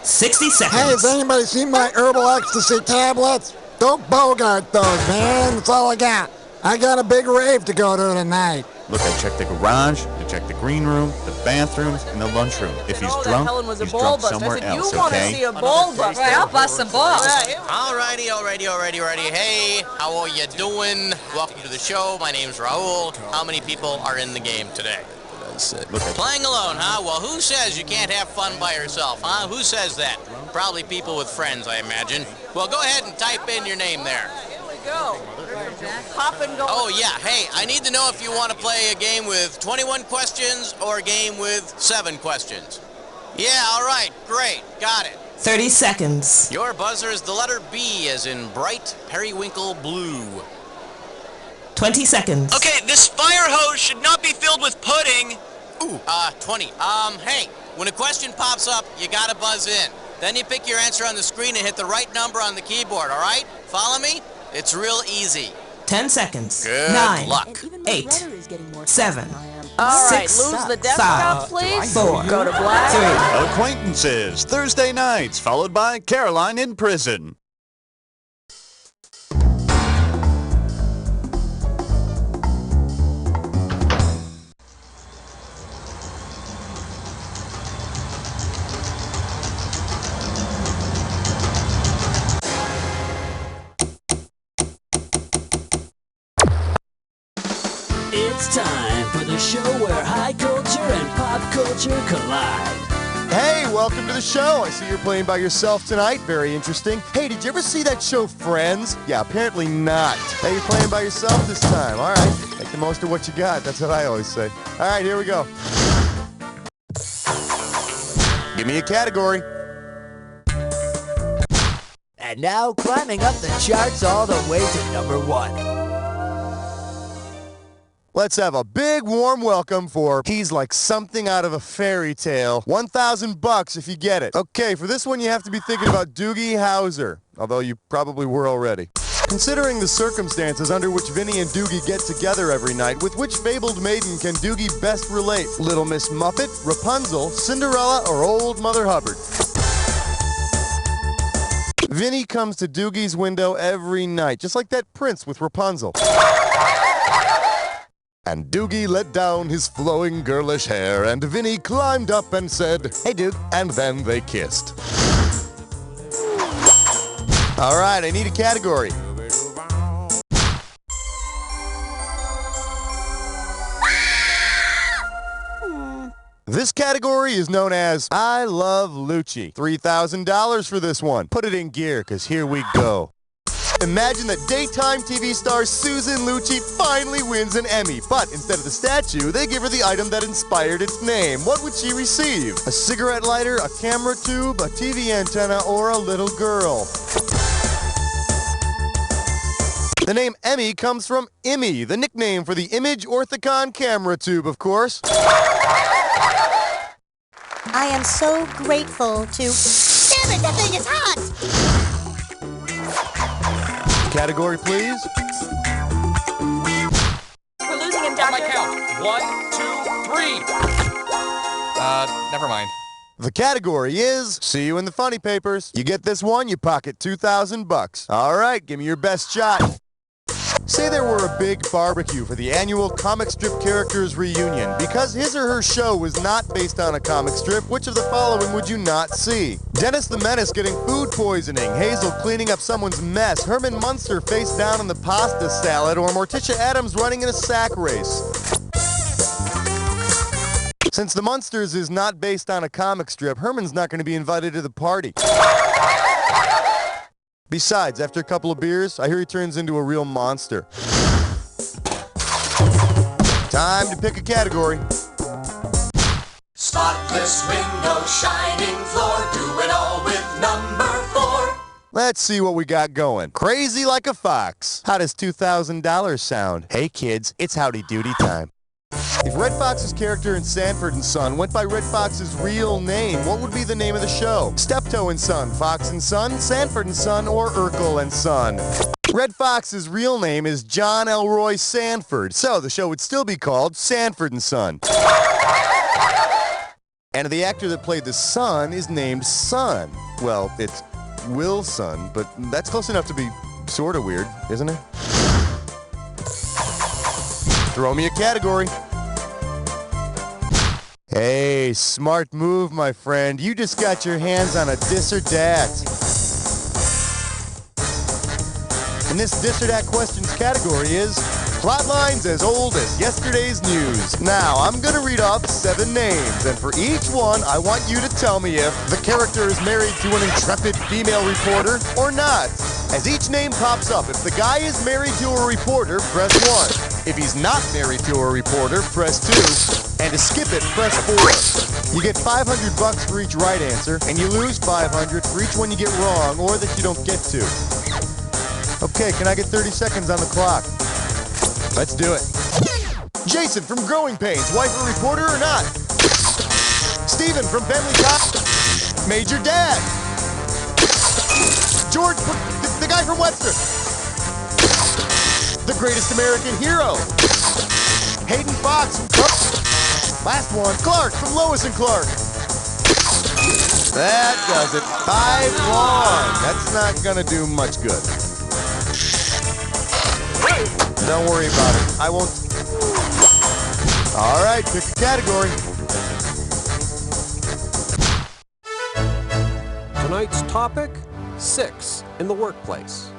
60 seconds. Hey, has anybody seen my herbal ecstasy tablets? Don't bogart those, man. That's all I got. I got a big rave to go to tonight. Look, I checked the garage, I checked the green room, the bathrooms, and the lunchroom. If he's drunk, he's drunk somewhere else, you want to see a ball buster? Right, I'll bust some balls. Alrighty. Hey, how are you doing? Welcome to the show. My name's Raul. How many people are in the game today? Look, Playing alone, huh? Well, who says you can't have fun by yourself, huh? Who says that? Probably people with friends, I imagine. Well, go ahead and type in your name there. Here we go. Pop and go. Oh, yeah. Hey, I need to know if you want to play a game with 21 questions or a game with 7 questions. Yeah, all right. Great. Got it. 30 seconds. Your buzzer is the letter B, as in bright periwinkle blue. 20 seconds. Okay, this fire hose should not be filled with pudding. Ooh, 20. Hey, when a question pops up, you gotta buzz in. Then you pick your answer on the screen and hit the right number on the keyboard, all right? Follow me? It's real easy. 10 seconds. Good 9, luck. 8, 7, All right, 6, lose the desktop, 5, please. 4, Go to black. 3. Acquaintances, Thursday nights, followed by Caroline in prison. It's time for the show where high culture and pop culture collide. Hey, welcome to the show. I see you're playing by yourself tonight. Very interesting. Hey, did you ever see that show Friends? Yeah, apparently not. Hey, you're playing by yourself this time. All right. Make the most of what you got. That's what I always say. All right, here we go. Give me a category. And now climbing up the charts all the way to number 1. Let's have a big warm welcome for He's Like Something Out of a Fairy Tale. $1,000 if you get it. Okay, for this one you have to be thinking about Doogie Howser, although you probably were already. Considering the circumstances under which Vinny and Doogie get together every night, with which fabled maiden can Doogie best relate? Little Miss Muffet, Rapunzel, Cinderella, or Old Mother Hubbard? Vinny comes to Doogie's window every night, just like that prince with Rapunzel. And Doogie let down his flowing girlish hair, and Vinny climbed up and said, "Hey, Doog," and then they kissed. All right, I need a category. This category is known as I Love Lucci. $3,000 for this one. Put it in gear, because here we go. Imagine that daytime TV star Susan Lucci finally wins an Emmy, but instead of the statue, they give her the item that inspired its name. What would she receive? A cigarette lighter, a camera tube, a TV antenna, or a little girl? The name Emmy comes from IMI, the nickname for the Image Orthicon camera tube, of course. I am so grateful to... Damn it, that thing is hot! Category, please. We're losing him, On my Doctor. count. 1, 2, 3. Never mind. The category is See You in the Funny Papers. You get this one, you pocket $2,000. All right, give me your best shot. Say there were a big barbecue for the annual comic strip characters reunion. Because his or her show was not based on a comic strip, which of the following would you not see? Dennis the Menace getting food poisoning, Hazel cleaning up someone's mess, Herman Munster face down in the pasta salad, or Morticia Addams running in a sack race. Since the Munsters is not based on a comic strip, Herman's not going to be invited to the party. Besides, after a couple of beers, I hear he turns into a real monster. Time to pick a category. Spotless window, shining floor, do it all with number 4. Let's see what we got going. Crazy like a fox. How does $2,000 sound? Hey kids, it's howdy doody time. If Red Fox's character in Sanford & Son went by Red Fox's real name, what would be the name of the show? Steptoe & Son, Fox & Son, Sanford & Son, or Urkel & Son? Red Fox's real name is John Elroy Sanford, so the show would still be called Sanford & Son. And the actor that played the son is named Son. Well, it's Wilson, but that's close enough to be sort of weird, isn't it? Throw me a category. Hey, smart move, my friend. You just got your hands on a dis or dat. And this dis or dat questions category is plot lines as old as yesterday's news. Now, I'm going to read off 7 names, and for each one, I want you to tell me if the character is married to an intrepid female reporter or not. As each name pops up, if the guy is married to a reporter, press 1. If he's not married to a reporter, press 2. And to skip it, press 4. You get $500 for each right answer, and you lose $500 for each one you get wrong or that you don't get to. Okay, can I get 30 seconds on the clock? Let's do it. Jason from Growing Pains, wife a reporter or not? Steven from Family Ties, Major Dad. George, the guy from Webster. The Greatest American Hero. Hayden Fox from Clark. Last one, Clark from Lois and Clark. That does it. 5 wrong. That's not gonna do much good. Don't worry about it. I won't. All right, pick a category. Tonight's topic, 6 in the workplace.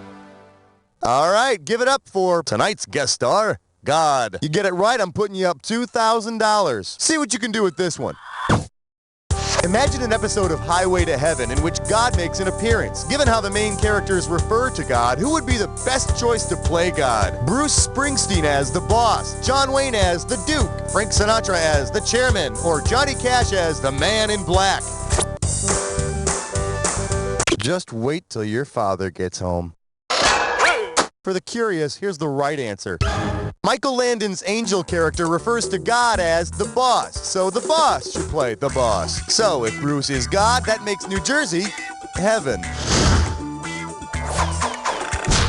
All right, give it up for tonight's guest star, God. You get it right, I'm putting you up $2,000. See what you can do with this one. Imagine an episode of Highway to Heaven in which God makes an appearance. Given how the main characters refer to God, who would be the best choice to play God? Bruce Springsteen as the boss, John Wayne as the Duke, Frank Sinatra as the chairman, or Johnny Cash as the man in black? Just wait till your father gets home. For the curious, here's the right answer. Michael Landon's angel character refers to God as the boss, so the boss should play the boss. So if Bruce is God, that makes New Jersey heaven.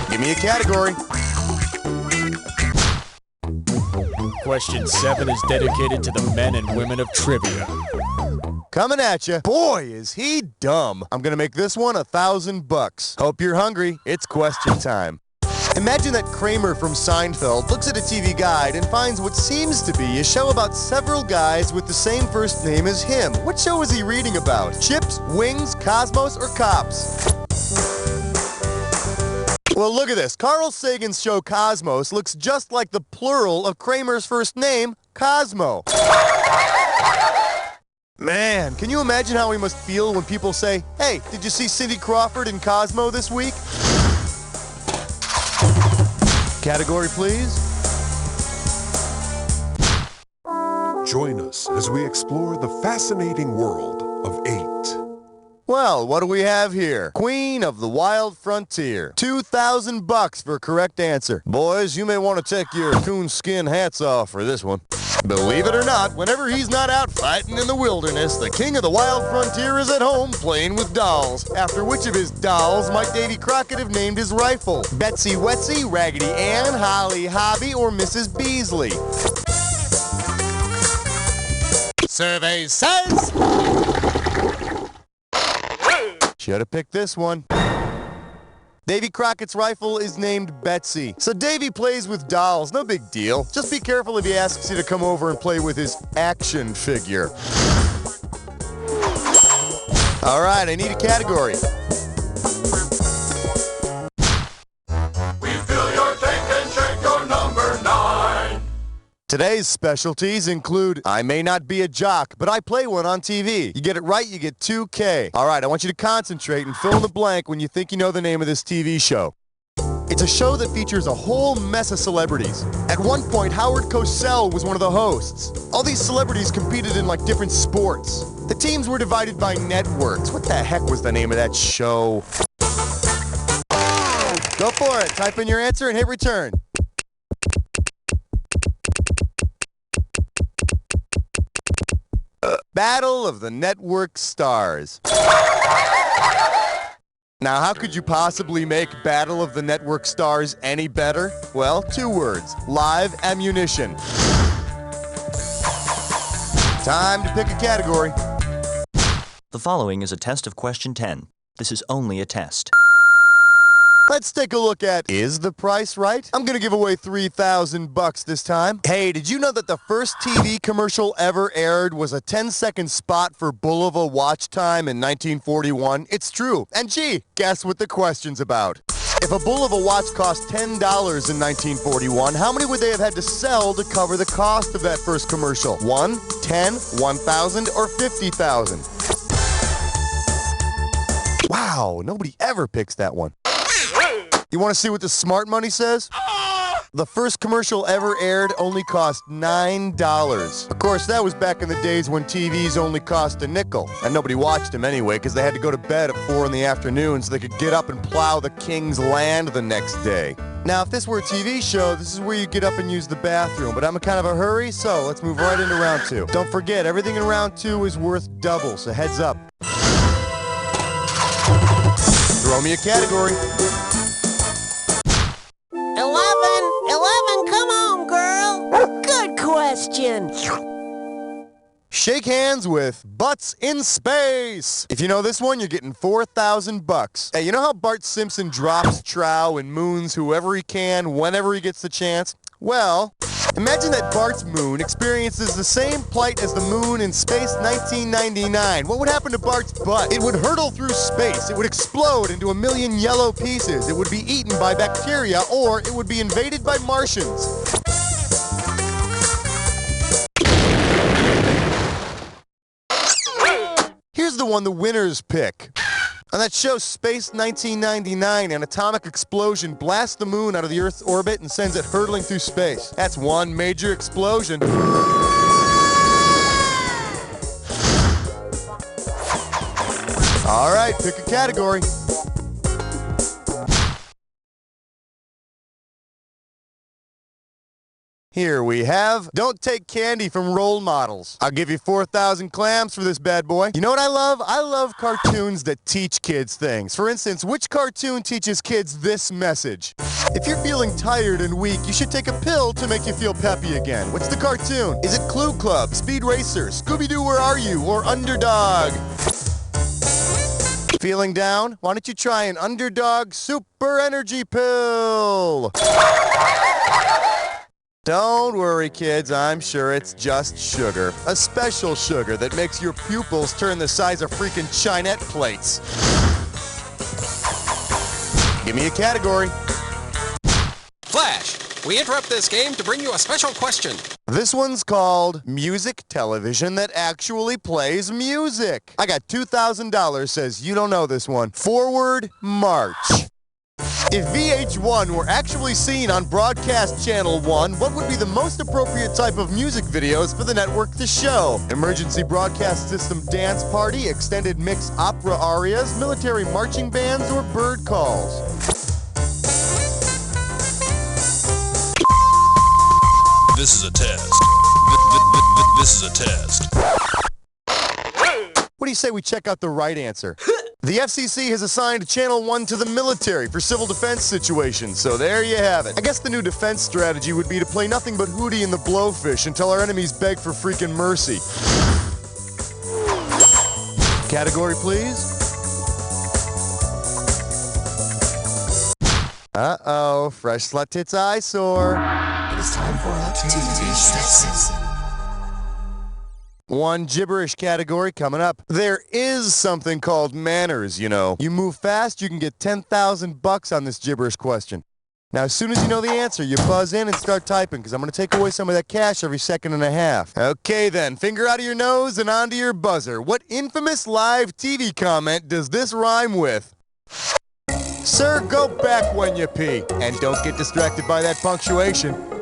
Give me a category. Question 7 is dedicated to the men and women of trivia. Coming at you. Boy, is he dumb. I'm gonna make this one $1,000. Hope you're hungry. It's question time. Imagine that Kramer from Seinfeld looks at a TV guide and finds what seems to be a show about several guys with the same first name as him. What show is he reading about? Chips, Wings, Cosmos, or Cops? Well, look at this. Carl Sagan's show Cosmos looks just like the plural of Kramer's first name, Cosmo. Man, can you imagine how he must feel when people say, "Hey, did you see Cindy Crawford in Cosmo this week?" Category, please. Join us as we explore the fascinating world of 8. Well, what do we have here? Queen of the Wild Frontier. $2,000 for a correct answer. Boys, you may want to take your coonskin hats off for this one. Believe it or not, whenever he's not out fighting in the wilderness, the king of the wild frontier is at home playing with dolls. After which of his dolls might Davy Crockett have named his rifle? Betsy Wetsy, Raggedy Ann, Holly Hobby, or Mrs. Beasley? Survey says... Should have picked this one. Davy Crockett's rifle is named Betsy. So Davy plays with dolls, no big deal. Just be careful if he asks you to come over and play with his action figure. All right, I need a category. We fill your tank and check your number 9. Today's specialties include, I may not be a jock, but I play one on TV. You get it right, you get $2K. All right, I want you to concentrate and fill in the blank when you think you know the name of this TV show. It's a show that features a whole mess of celebrities. At one point, Howard Cosell was one of the hosts. All these celebrities competed in like different sports. The teams were divided by networks. What the heck was the name of that show? Go for it. Type in your answer and hit return. Battle of the Network Stars. Now, how could you possibly make Battle of the Network Stars any better? Well, 2 words. Live ammunition. Time to pick a category. The following is a test of question 10. This is only a test. Let's take a look at, is the price right? I'm gonna give away 3,000 bucks this time. Hey, did you know that the first TV commercial ever aired was a 10-second spot for Bulova watch time in 1941? It's true. And gee, guess what the question's about? If a Bulova watch cost $10 in 1941, how many would they have had to sell to cover the cost of that first commercial? 1, 10, 1,000, or 50,000? Wow, nobody ever picks that one. You want to see what the smart money says? The first commercial ever aired only cost $9. Of course, that was back in the days when TVs only cost a nickel. And nobody watched them anyway because they had to go to bed at 4 in the afternoon so they could get up and plow the king's land the next day. Now, if this were a TV show, this is where you get up and use the bathroom. But I'm in kind of a hurry, so let's move right into round 2. Don't forget, everything in round 2 is worth double, so heads up. Throw me a category. 11, come on, girl. Good question. Shake hands with Butts in Space. If you know this one, you're getting 4,000 bucks. Hey, you know how Bart Simpson drops trow and moons whoever he can, whenever he gets the chance? Well, imagine that Bart's moon experiences the same plight as the moon in Space 1999. What would happen to Bart's butt? It would hurtle through space. It would explode into a million yellow pieces. It would be eaten by bacteria, or it would be invaded by Martians. Here's the one the winners pick. On that show, Space 1999, an atomic explosion blasts the moon out of the Earth's orbit and sends it hurtling through space. That's one major explosion. All right, pick a category. Here we have, don't take candy from role models. I'll give you 4,000 clams for this bad boy. You know what I love? I love cartoons that teach kids things. For instance, which cartoon teaches kids this message? If you're feeling tired and weak, you should take a pill to make you feel peppy again. What's the cartoon? Is it Clue Club, Speed Racer, Scooby-Doo Where Are You, or Underdog? Feeling down? Why don't you try an Underdog Super Energy Pill? Don't worry, kids. I'm sure it's just sugar. A special sugar that makes your pupils turn the size of freaking Chinette plates. Give me a category. Flash, we interrupt this game to bring you a special question. This one's called Music Television that actually plays music. I got $2,000, says you don't know this one. Forward march. If VH1 were actually seen on Broadcast Channel 1, what would be the most appropriate type of music videos for the network to show? Emergency Broadcast System Dance Party, Extended Mix Opera Arias, Military Marching Bands, or Bird Calls? This is a test. This is a test. What do you say we check out the right answer? The FCC has assigned Channel 1 to the military for civil defense situations, so there you have it. I guess the new defense strategy would be to play nothing but Hootie and the Blowfish until our enemies beg for freaking mercy. Category, please. Uh-oh, fresh slut tits eyesore. It is time for activity session. One gibberish category coming up. There is something called manners, you know. You move fast, you can get 10,000 bucks on this gibberish question. Now, as soon as you know the answer, you buzz in and start typing, because I'm going to take away some of that cash every second and a half. Okay, then. Finger out of your nose and onto your buzzer. What infamous live TV comment does this rhyme with? Sir, go back when you pee. And don't get distracted by that punctuation.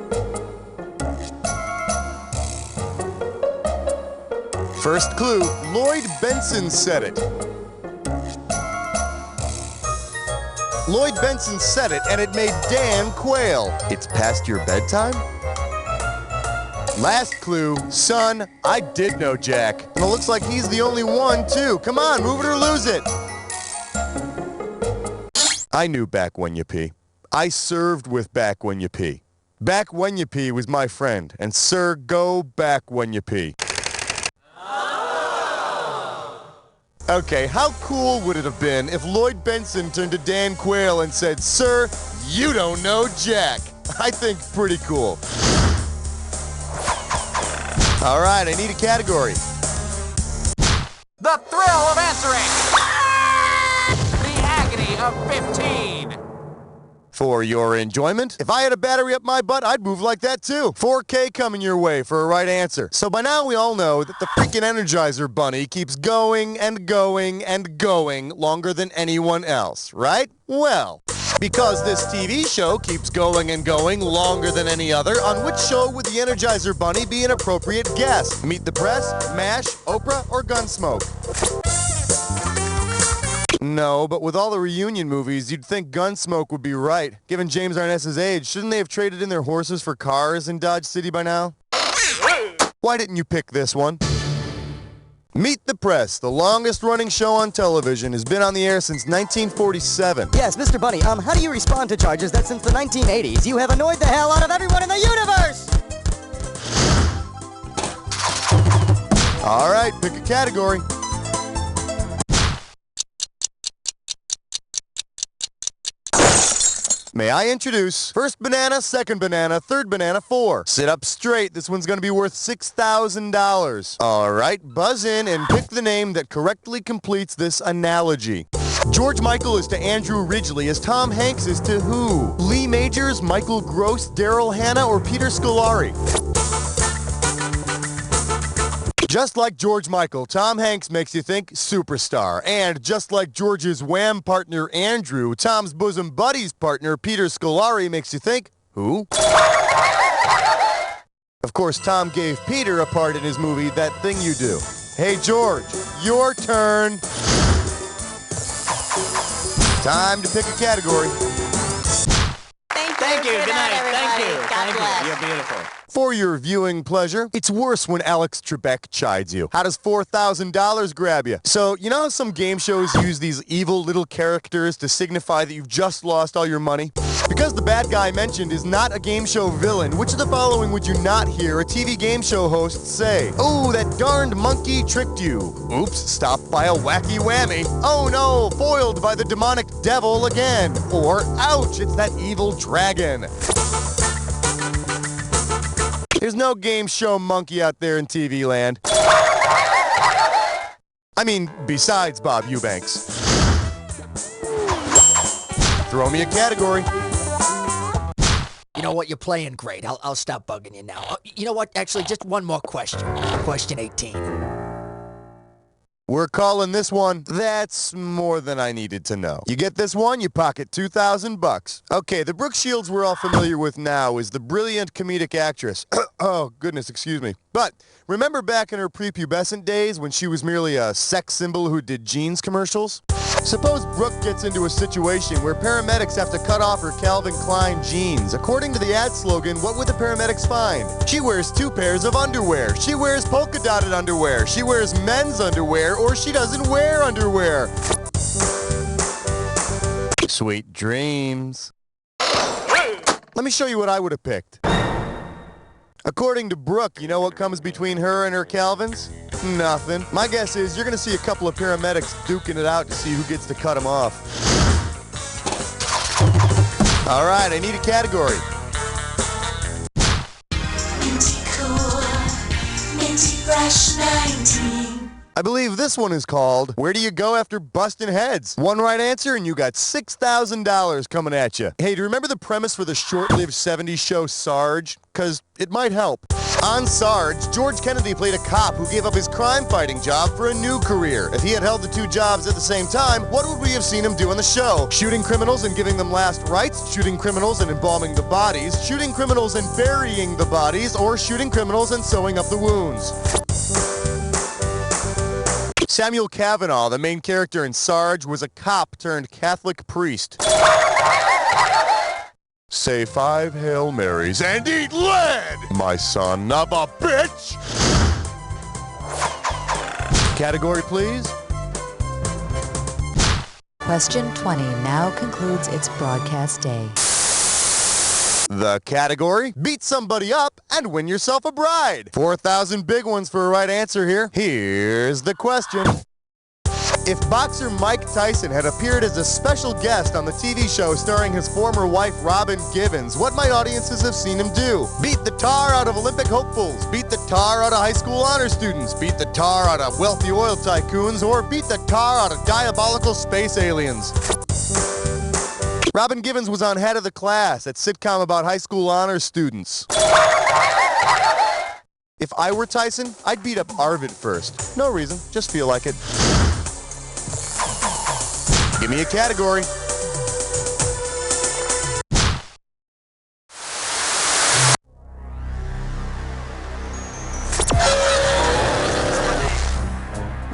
First clue, Lloyd Benson said it. Lloyd Benson said it, and it made Dan quail. It's past your bedtime? Last clue, son, I did know Jack. And it looks like he's the only one, too. Come on, move it or lose it. I knew Back When You Pee. I served with Back When You Pee. Back When You Pee was my friend, and sir, go back when you pee. Okay, how cool would it have been if Lloyd Benson turned to Dan Quayle and said, "Sir, you don't know Jack"? I think pretty cool. All right, I need a category. The thrill of answering! The agony of 15! For your enjoyment, if I had a battery up my butt, I'd move like that too. 4K coming your way for a right answer. So by now we all know that the freaking Energizer Bunny keeps going and going and going longer than anyone else, right? Well, because this TV show keeps going and going longer than any other, on which show would the Energizer Bunny be an appropriate guest? Meet the Press, MASH, Oprah, or Gunsmoke? No, but with all the reunion movies, you'd think Gunsmoke would be right. Given James Arness's age, shouldn't they have traded in their horses for cars in Dodge City by now? Why didn't you pick this one? Meet the Press, the longest-running show on television, has been on the air since 1947. Yes, Mr. Bunny, how do you respond to charges that since the 1980s you have annoyed the hell out of everyone in the universe? All right, pick a category. May I introduce first banana, second banana, third banana, 4. Sit up straight. This one's going to be worth $6,000. All right, buzz in and pick the name that correctly completes this analogy. George Michael is to Andrew Ridgeley as Tom Hanks is to who? Lee Majors, Michael Gross, Daryl Hannah, or Peter Scolari? Just like George Michael, Tom Hanks makes you think superstar. And just like George's Wham partner Andrew, Tom's bosom buddy's partner Peter Scolari makes you think, who? Of course, Tom gave Peter a part in his movie, That Thing You Do. Hey, George, your turn. Time to pick a category. Thank you. Good night. Thank you. God bless. You're beautiful. For your viewing pleasure, it's worse when Alex Trebek chides you. How does $4,000 grab you? So, you know how some game shows use these evil little characters to signify that you've just lost all your money? Because the bad guy mentioned is not a game show villain, which of the following would you not hear a TV game show host say? Oh, that darned monkey tricked you. Oops, stopped by a wacky whammy. Oh no, foiled by the demonic devil again. Or, ouch, it's that evil dragon. There's no game show monkey out there in TV land. I mean, besides Bob Eubanks. Throw me a category. You know what? You're playing great. I'll stop bugging you now. You know what? Actually, just one more question. Question 18. We're calling this one, That's More Than I Needed to Know. You get this one, you pocket $2,000. Okay, the Brooke Shields we're all familiar with now is the brilliant comedic actress. Oh, goodness, excuse me. But remember back in her prepubescent days when she was merely a sex symbol who did jeans commercials? Suppose Brooke gets into a situation where paramedics have to cut off her Calvin Klein jeans. According to the ad slogan, what would the paramedics find? She wears 2 pairs of underwear. She wears polka-dotted underwear. She wears men's underwear, or she doesn't wear underwear. Sweet dreams. Let me show you what I would have picked. According to Brooke, you know what comes between her and her Calvins? Nothing. My guess is you're going to see a couple of paramedics duking it out to see who gets to cut them off. All right, I need a category. Minty cool, minty fresh 19. I believe this one is called, Where Do You Go After Bustin' Heads? One right answer and you got $6,000 coming at you. Hey, do you remember the premise for the short-lived 70s show Sarge? Because it might help. On Sarge, George Kennedy played a cop who gave up his crime-fighting job for a new career. If he had held the 2 jobs at the same time, what would we have seen him do on the show? Shooting criminals and giving them last rites, shooting criminals and embalming the bodies, shooting criminals and burying the bodies, or shooting criminals and sewing up the wounds? Samuel Cavanaugh, the main character in Sarge, was a cop turned Catholic priest. Say 5 Hail Marys and eat lead, my son of a bitch! Category, please. Question 20 now concludes its broadcast day. The category, beat somebody up and win yourself a bride. 4,000 big ones for a right answer here. Here's the question. If boxer Mike Tyson had appeared as a special guest on the TV show starring his former wife Robin Givens, what might audiences have seen him do? Beat the tar out of Olympic hopefuls, beat the tar out of high school honor students, beat the tar out of wealthy oil tycoons, or beat the tar out of diabolical space aliens. Robin Givens was on Head of the Class, that sitcom about high school honor students. If I were Tyson, I'd beat up Arvid first. No reason, just feel like it. Give me a category.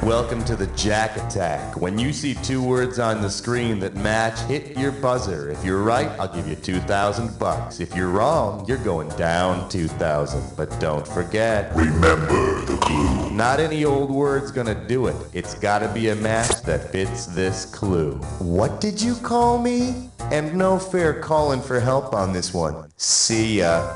Welcome to the Jack Attack. When you see two words on the screen that match, hit your buzzer. If you're right, I'll give you $2,000. If you're wrong, you're going down 2,000. But don't forget, remember the clue. Not any old word's gonna do it. It's gotta be a match that fits this clue. What did you call me? And no fair calling for help on this one. See ya.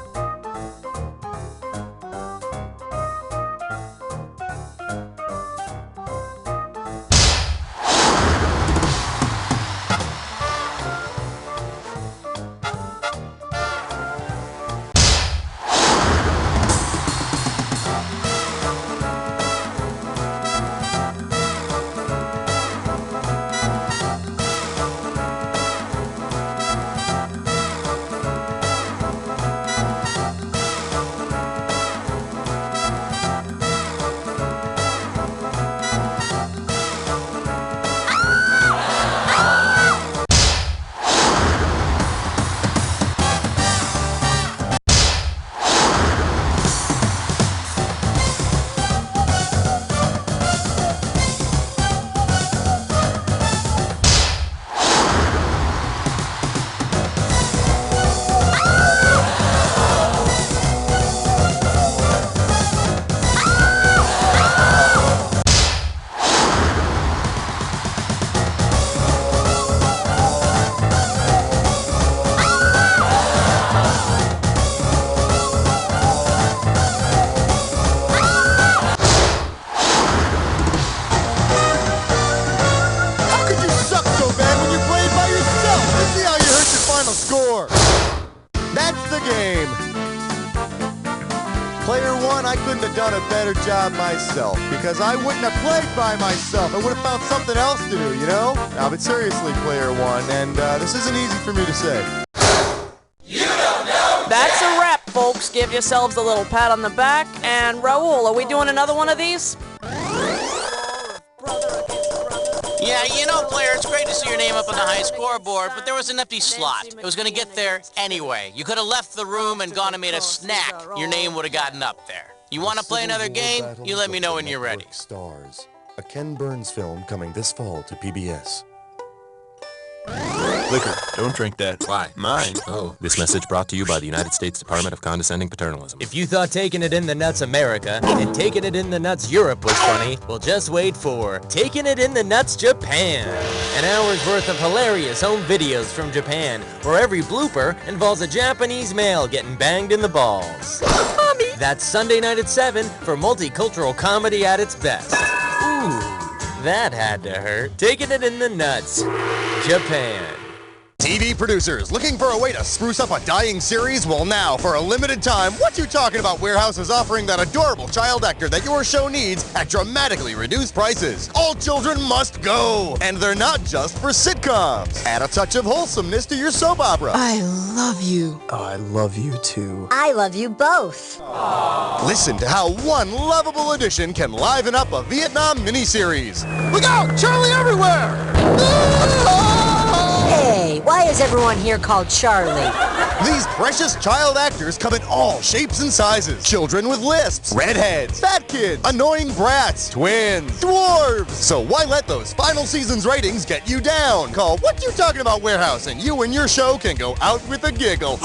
Score. That's the game. Player one, I couldn't have done a better job myself because I wouldn't have played by myself. I would have found something else to do, you know? Now, but seriously, player one, and this isn't easy for me to say. You don't know. That's a wrap, folks. Give yourselves a little pat on the back. And Raul, are we doing another one of these? Yeah, you know, player, it's great to see your name up on the high scoreboard, but there was an empty slot. It was going to get there anyway. You could have left the room and gone and made a snack. Your name would have gotten up there. You want to play another game? You let me know when you're ready. Stars, a Ken Burns film coming this fall to PBS. Liquor. Don't drink that. Why? Mine. Oh. This message brought to you by the United States Department of Condescending Paternalism. If you thought Taking It in the Nuts America and Taking It in the Nuts Europe was funny, well, just wait for Taking It in the Nuts Japan. An hour's worth of hilarious home videos from Japan, where every blooper involves a Japanese male getting banged in the balls. Mommy! That's Sunday night at 7 for multicultural comedy at its best. Ooh, that had to hurt. Taking It in the Nuts Japan. TV producers looking for a way to spruce up a dying series? Well, now, for a limited time, What You Talking About Warehouse is offering that adorable child actor that your show needs at dramatically reduced prices. All children must go! And they're not just for sitcoms. Add a touch of wholesomeness to your soap opera. I love you. Oh, I love you too. I love you both. Listen to how one lovable addition can liven up a Vietnam miniseries. Look out! Charlie everywhere! Hey, why is everyone here called Charlie? These precious child actors come in all shapes and sizes. Children with lisps, redheads, fat kids, annoying brats, twins, dwarves. So why let those final season's ratings get you down? Call What You Talking About Warehouse and you and your show can go out with a giggle.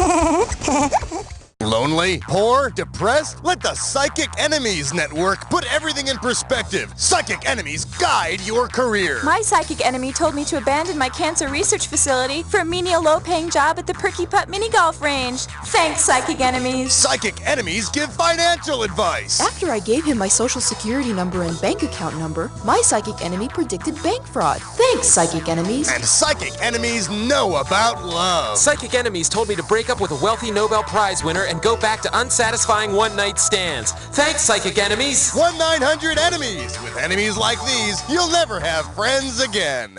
Lonely? Poor? Depressed? Let the Psychic Enemies Network put everything in perspective. Psychic Enemies guide your career. My psychic enemy told me to abandon my cancer research facility for a menial low-paying job at the Perky Putt mini golf range. Thanks, Psychic Enemies. Psychic Enemies give financial advice. After I gave him my social security number and bank account number, my psychic enemy predicted bank fraud. Thanks, Psychic Enemies. And Psychic Enemies know about love. Psychic Enemies told me to break up with a wealthy Nobel Prize winner and go back to unsatisfying one-night stands. Thanks, Psychic Enemies. 1-900-ENEMIES. With enemies like these, you'll never have friends again.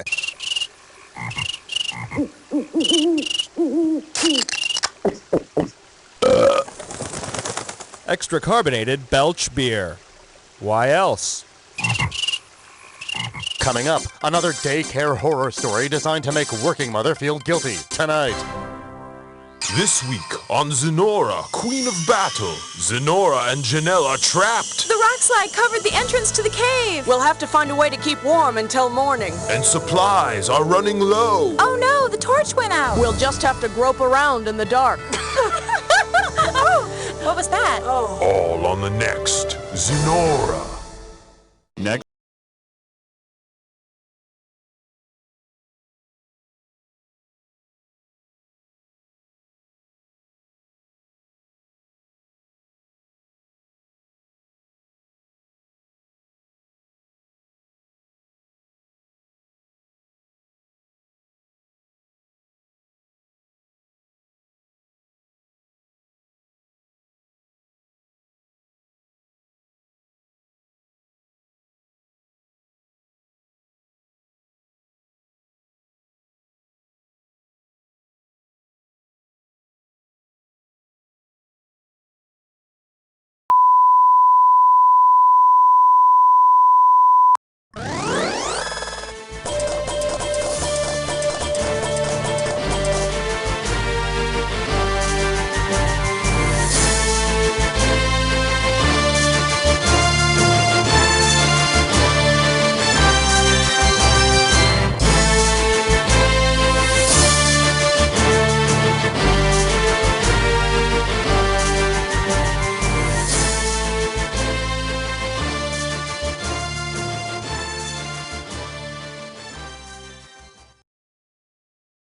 Extra carbonated Belch beer. Why else? Coming up, another daycare horror story designed to make working mother feel guilty tonight. This week on Zenora, Queen of Battle, Zenora and Janelle are trapped. The rock slide covered the entrance to the cave. We'll have to find a way to keep warm until morning. And supplies are running low. Oh no, the torch went out. We'll just have to grope around in the dark. Oh, what was that? All on the next Zenora.